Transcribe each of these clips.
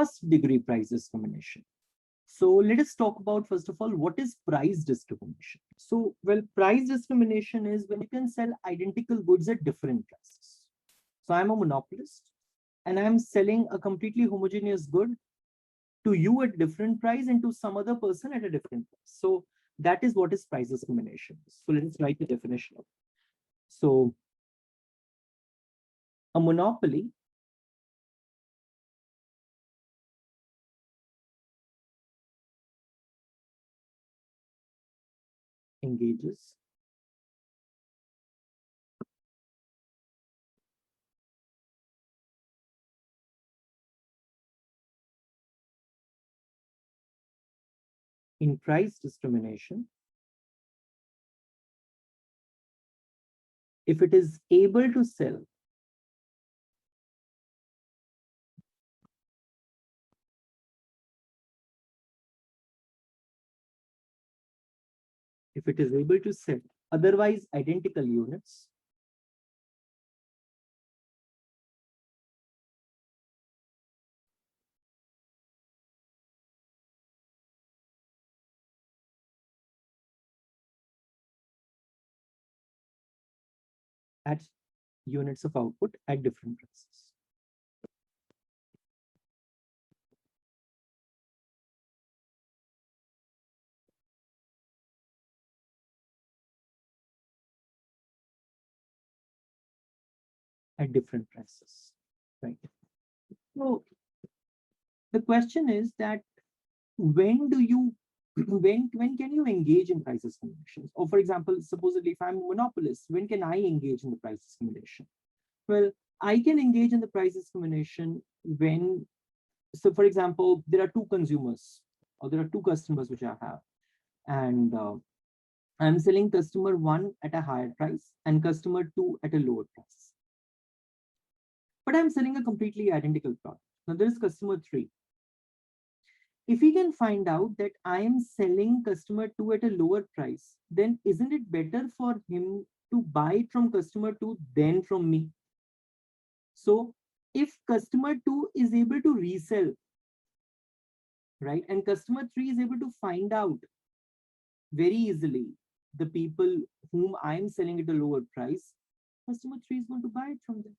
first degree price discrimination. So let us talk about, first of all, what is price discrimination? So, well, price discrimination is when you can sell identical goods at different prices. So I'm a monopolist and I'm selling a completely homogeneous good to you at different price and to some other person at a different price. So that is what is price discrimination. So let's write the definition of it. So a monopoly engages in price discrimination if it is able to sell otherwise identical units at units of output at different prices. At different prices, right? So the question is that when do you when can you engage in price discrimination? Or for example, supposedly if I'm a monopolist, when can I engage in the price discrimination? Well, I can engage in the price discrimination when, so for example, there are two consumers or there are two customers which I have, and I'm selling customer one at a higher price and customer two at a lower price. But I'm selling a completely identical product. Now there is customer three. If we can find out that I am selling customer two at a lower price, then isn't it better for him to buy it from customer two than from me? So if customer two is able to resell, right, and customer three is able to find out very easily the people whom I'm selling at a lower price, customer three is going to buy it from them.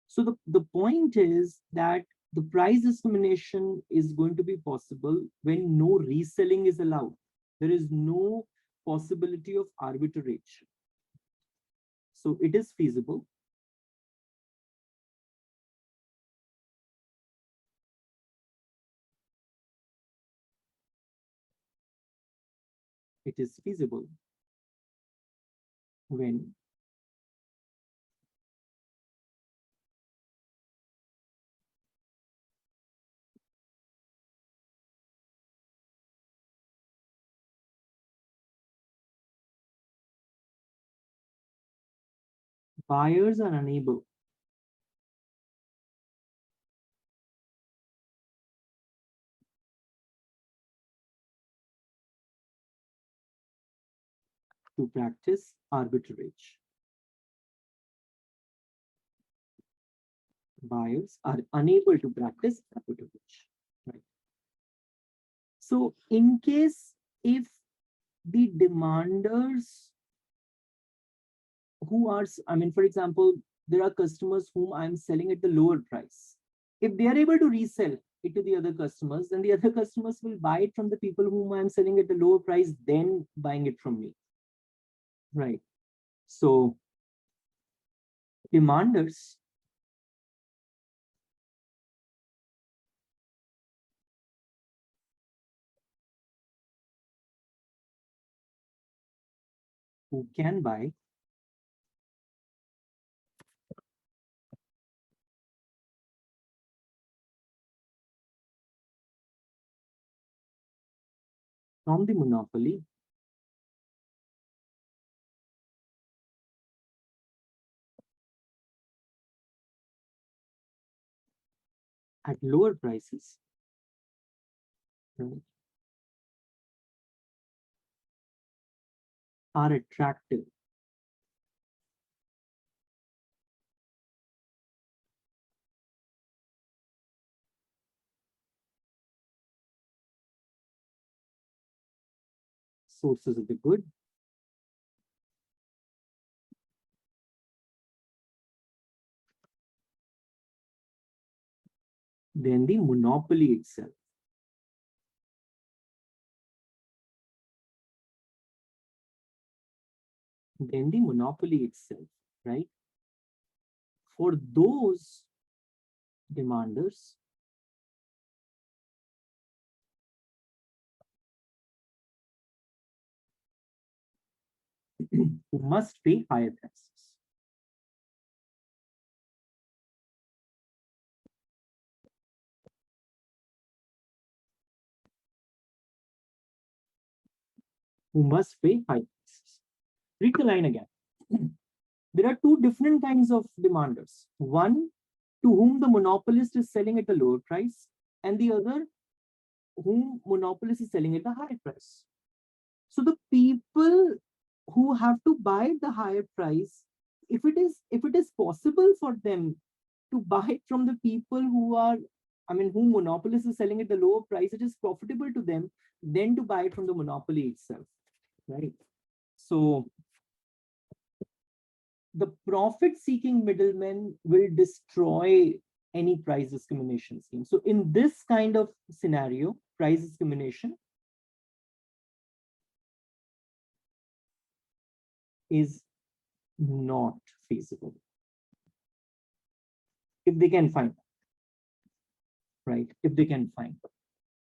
So the point is that the price discrimination is going to be possible when no reselling is allowed. There is no possibility of arbitrage. So it is feasible. It is feasible when buyers are unable to practice arbitrage. Buyers are unable to practice arbitrage. Right. So in case if the demanders who are, I mean, for example, there are customers whom I'm selling at the lower price. If they are able to resell it to the other customers, then the other customers will buy it from the people whom I'm selling at the lower price, then buying it from me. Right. So demanders who can buy from the monopoly at lower prices, right, are attractive sources of the good. Then the monopoly itself. Then the monopoly itself, right? For those demanders who must pay higher taxes. Who must pay higher taxes. Read the line again. There are two different kinds of demanders. One, to whom the monopolist is selling at a lower price, and the other, whom monopolist is selling at a higher price. So the people who have to buy at the higher price, if it is possible for them to buy it from the people who are, whom monopolist is selling at the lower price, it is profitable to them than to buy it from the monopoly itself, right? So the profit-seeking middlemen will destroy any price discrimination scheme. So in this kind of scenario, price discrimination is not feasible if they can find them, right? If they can find them,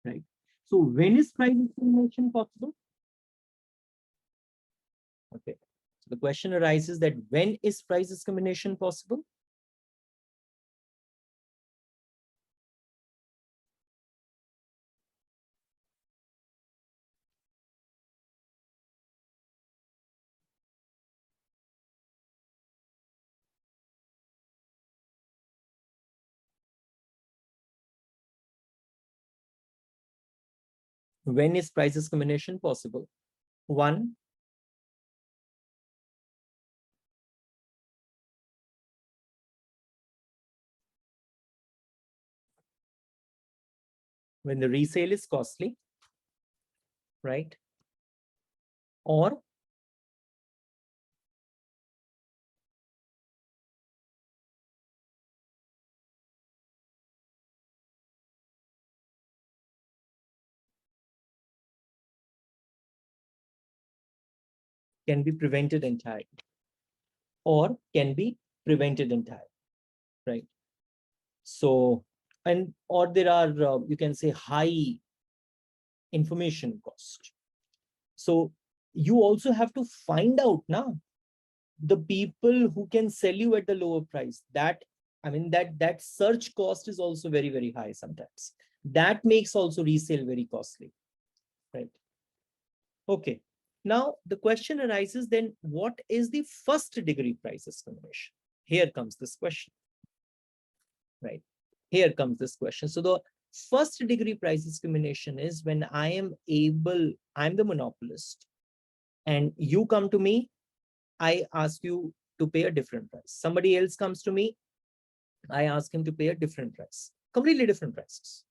right? So when is price discrimination possible? Okay. So the question arises that when is price discrimination possible? When is price discrimination possible? One, when the resale is costly, right? Or can be prevented entirely, or can be prevented entirely, right? So, and or there are, you can say, high information cost. So you also have to find out now the people who can sell you at the lower price. That, that search cost is also very, very high sometimes. That makes also resale very costly, right? Okay. Now the question arises then, what is the first degree price discrimination? Here comes this question, right? Here comes this question. So the first degree price discrimination is when I'm the monopolist, and you come to me, I ask you to pay a different price. Somebody else comes to me, I ask him to pay a different price, completely different prices.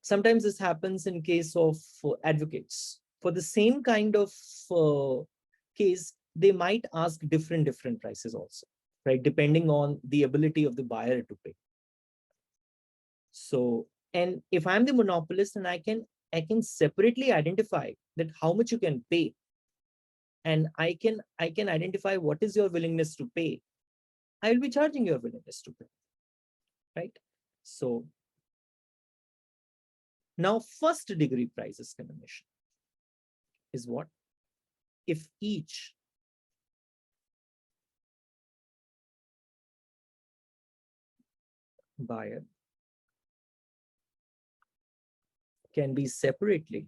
Sometimes this happens in case of advocates. For the same kind of case, they might ask different prices also, right? Depending on the ability of the buyer to pay. So, and if I'm the monopolist and I can separately identify that how much you can pay, and I can identify what is your willingness to pay, I will be charging your willingness to pay, right? So now first degree price discrimination is what? If each buyer can be separately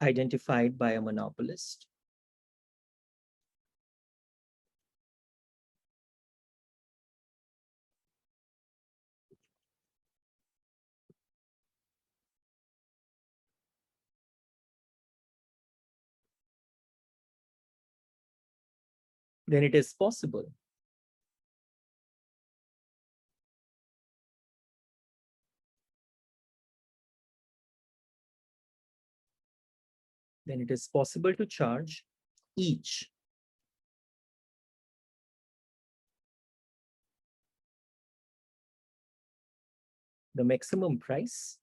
identified by a monopolist then it is possible to charge each the maximum price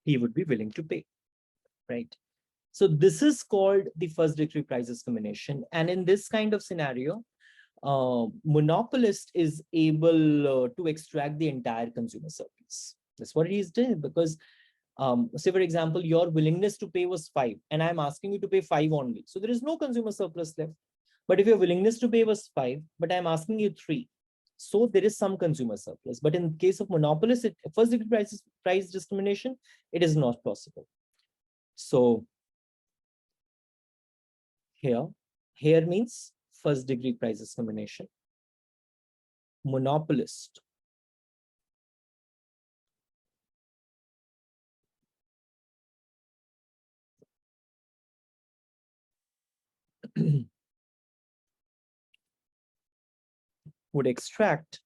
he would be willing to pay, right? So this is called the first degree price discrimination. And in this kind of scenario, monopolist is able to extract the entire consumer surplus. That's what he is doing, because say for example, your willingness to pay was 5 and I'm asking you to pay 5 only. So there is no consumer surplus left. But if your willingness to pay was 5, but I'm asking you 3, so there is some consumer surplus. But in case of monopolist, first degree price discrimination, it is not possible. So here means first degree price discrimination. Monopolist would extract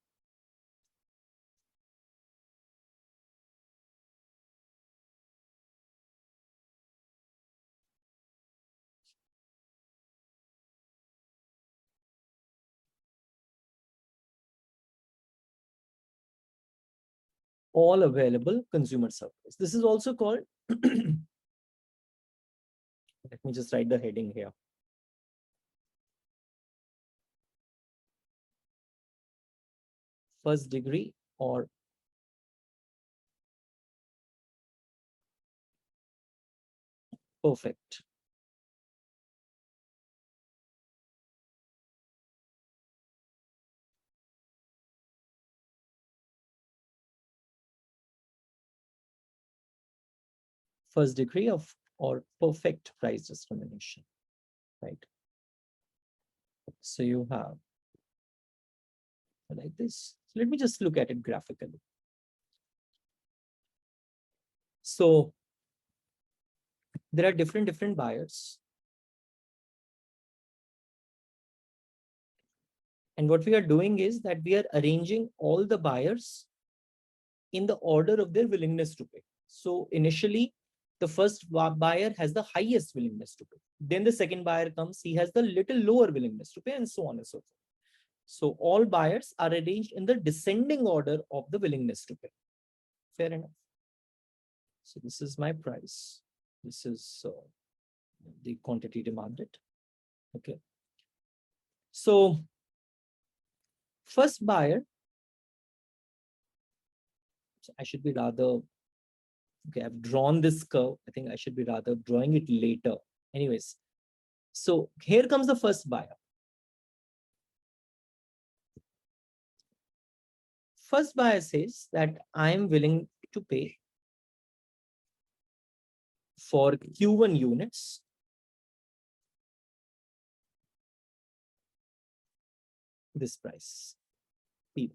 all available consumer surplus. This is also called, let me just write the heading here. First degree or perfect. First degree of or perfect price discrimination, right? So you have like this. So let me just look at it graphically. So there are different buyers. And what we are doing is that we are arranging all the buyers in the order of their willingness to pay. So initially, the first buyer has the highest willingness to pay. Then the second buyer comes, he has the little lower willingness to pay, and so on and so forth. So all buyers are arranged in the descending order of the willingness to pay. Fair enough. So this is my price. This is the quantity demanded. Okay. So first buyer, so I should be rather, okay, I've drawn this curve. I think I should be rather drawing it later. Anyways, so here comes the first buyer. First buyer says that I am willing to pay for Q1 units this price, P1,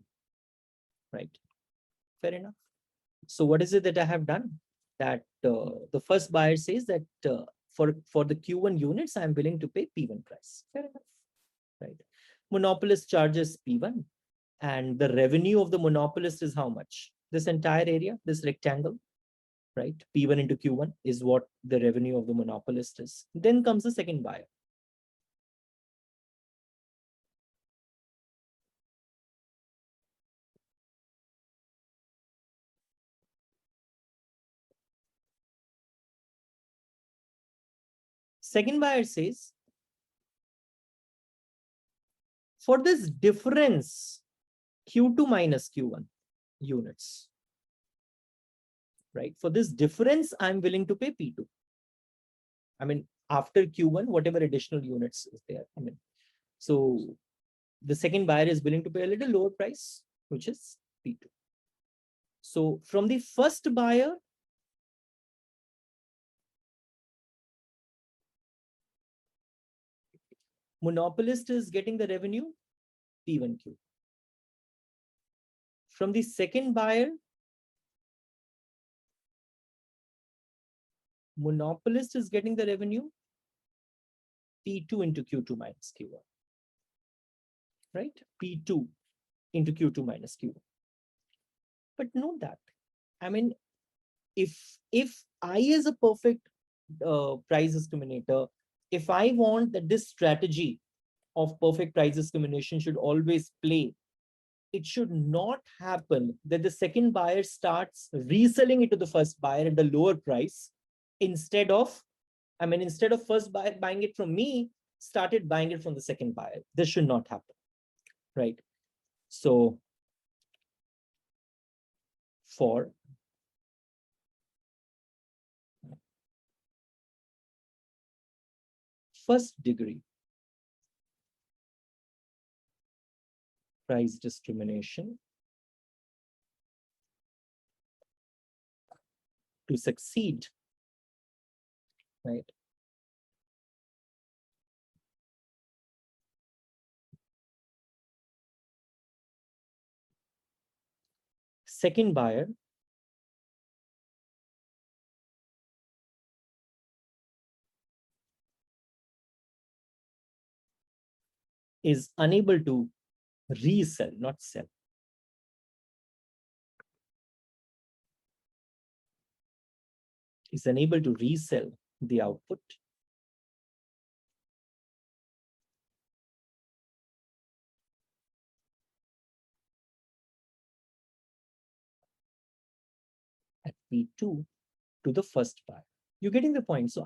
right? Fair enough. So what is it that I have done? That the first buyer says that for the Q1 units, I'm willing to pay P1 price. Fair enough, right? Monopolist charges P1, and the revenue of the monopolist is how much? This entire area, this rectangle, right? P1 into Q1 is what the revenue of the monopolist is. Then comes the second buyer. Second buyer says, for this difference, Q2 minus Q1 units, right? For this difference, I'm willing to pay P2. I mean, after Q1, whatever additional units is there. I mean, so the second buyer is willing to pay a little lower price, which is P2. So from the first buyer, monopolist is getting the revenue P1Q. From the second buyer, monopolist is getting the revenue P2 into Q2 minus Q1, right? P2 into Q2 minus Q1. But note that, I mean, if I is a perfect price discriminator, if I want that this strategy of perfect price discrimination should always play, it should not happen that the second buyer starts reselling it to the first buyer at the lower price instead of, I mean, instead of first buyer buying it from me, started buying it from the second buyer. This should not happen, right? So for first degree price discrimination to succeed, right? Second buyer is unable to resell, not sell. Is unable to resell the output at P2 to the first buyer. You're getting the point. So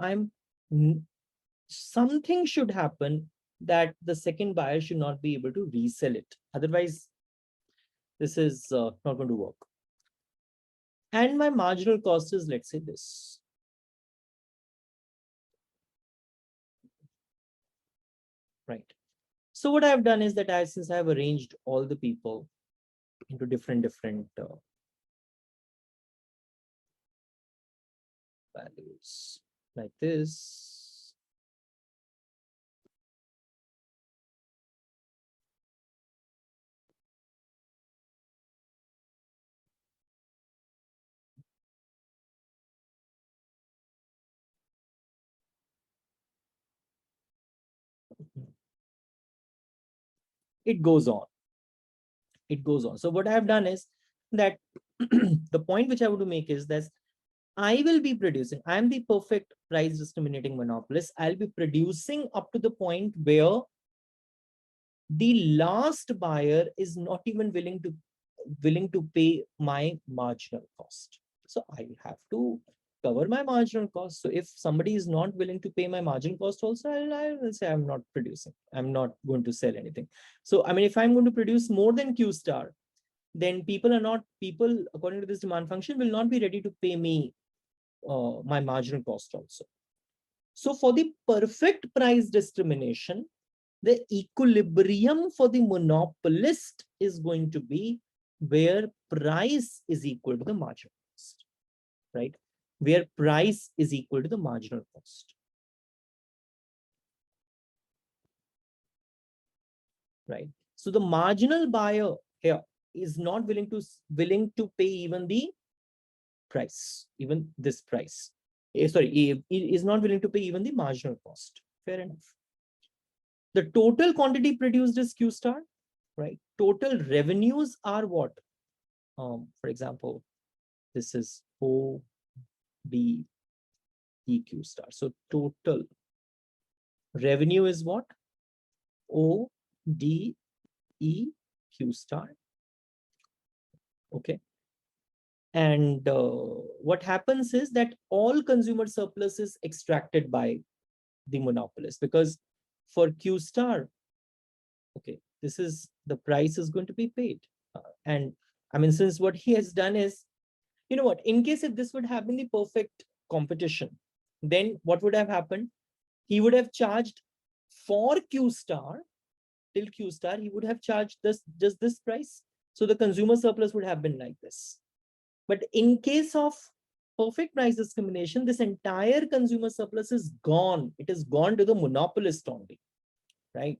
something should happen that the second buyer should not be able to resell it. Otherwise, this is not going to work. And my marginal cost is, let's say, this. Right. So what I've done is that since I've arranged all the people into different values like this. It goes on. It goes on. So what I have done is that the point which I want to make is that I will be producing, I'm the perfect price discriminating monopolist. I'll be producing up to the point where the last buyer is not even willing to pay my marginal cost. So I have to cover my marginal cost. So if somebody is not willing to pay my marginal cost also, I will say I'm not producing. I'm not going to sell anything. So I mean, if I'm going to produce more than Q star, then people, according to this demand function, will not be ready to pay me my marginal cost also. So for the perfect price discrimination, the equilibrium for the monopolist is going to be where price is equal to the marginal cost, right? Where price is equal to the marginal cost, right? So the marginal buyer here is not willing to pay even the price, even this price. Sorry, is not willing to pay even the marginal cost. Fair enough. The total quantity produced is Q star, right? Total revenues are what? For example, this is O, D, E, Q star. So total revenue is what? O, D, E, Q star. Okay. And what happens is that all consumer surplus is extracted by the monopolist, because for Q star, okay, this is the price is going to be paid. And I mean, since what he has done is, you know what, in case if this would have been the perfect competition, then what would have happened? He would have charged for Q star, till Q star, he would have charged just this price. So the consumer surplus would have been like this. But in case of perfect price discrimination, this entire consumer surplus is gone. It is gone to the monopolist only, right?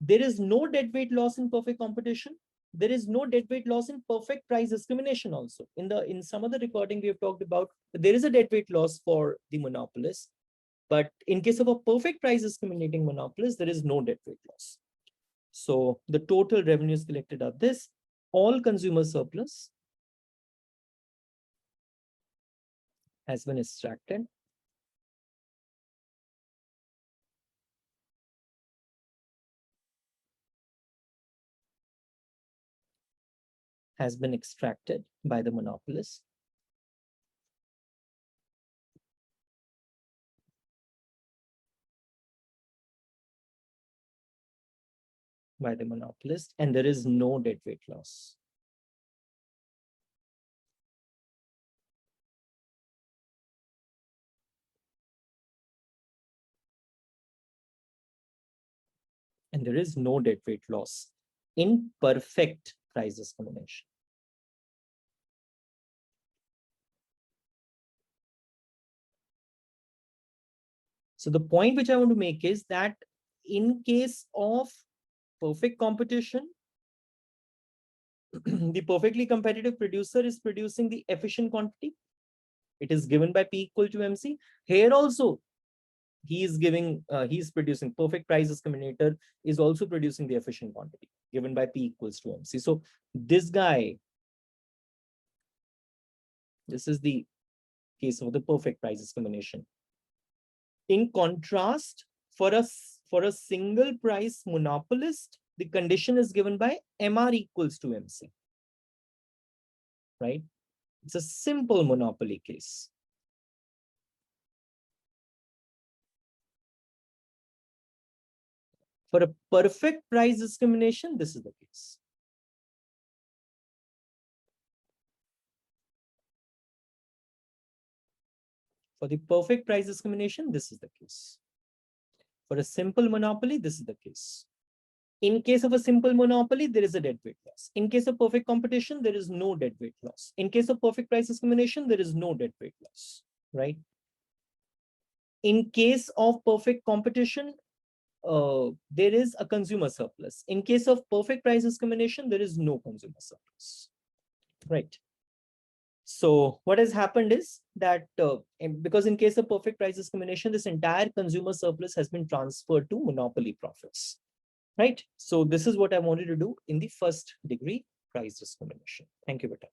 There is no deadweight loss in perfect competition. There is no deadweight loss in perfect price discrimination also. In some of the recording we have talked about, there is a deadweight loss for the monopolist, but in case of a perfect price discriminating monopolist, there is no deadweight loss. So the total revenues collected are this: all consumer surplus has been extracted. Has been extracted by the monopolist. By the monopolist, and there is no deadweight loss. And there is no deadweight loss in perfect price discrimination. So the point which I want to make is that in case of perfect competition, the perfectly competitive producer is producing the efficient quantity. It is given by P equal to MC. Here also, he is producing perfect price discriminator is also producing the efficient quantity given by P equals to MC. So this guy, this is the case of the perfect price discrimination. In contrast, for a single price monopolist, the condition is given by MR equals to MC, right? It's a simple monopoly case. For a perfect price discrimination, this is the case. For the perfect price discrimination, this is the case. For a simple monopoly, this is the case. In case of a simple monopoly, there is a deadweight loss. In case of perfect competition, there is no deadweight loss. In case of perfect price discrimination, there is no deadweight loss, right? In case of perfect competition, there is a consumer surplus. In case of perfect price discrimination, there is no consumer surplus, right? So what has happened is that because in case of perfect price discrimination, this entire consumer surplus has been transferred to monopoly profits, right? So this is what I wanted to do in the first degree price discrimination. Thank you, Beta.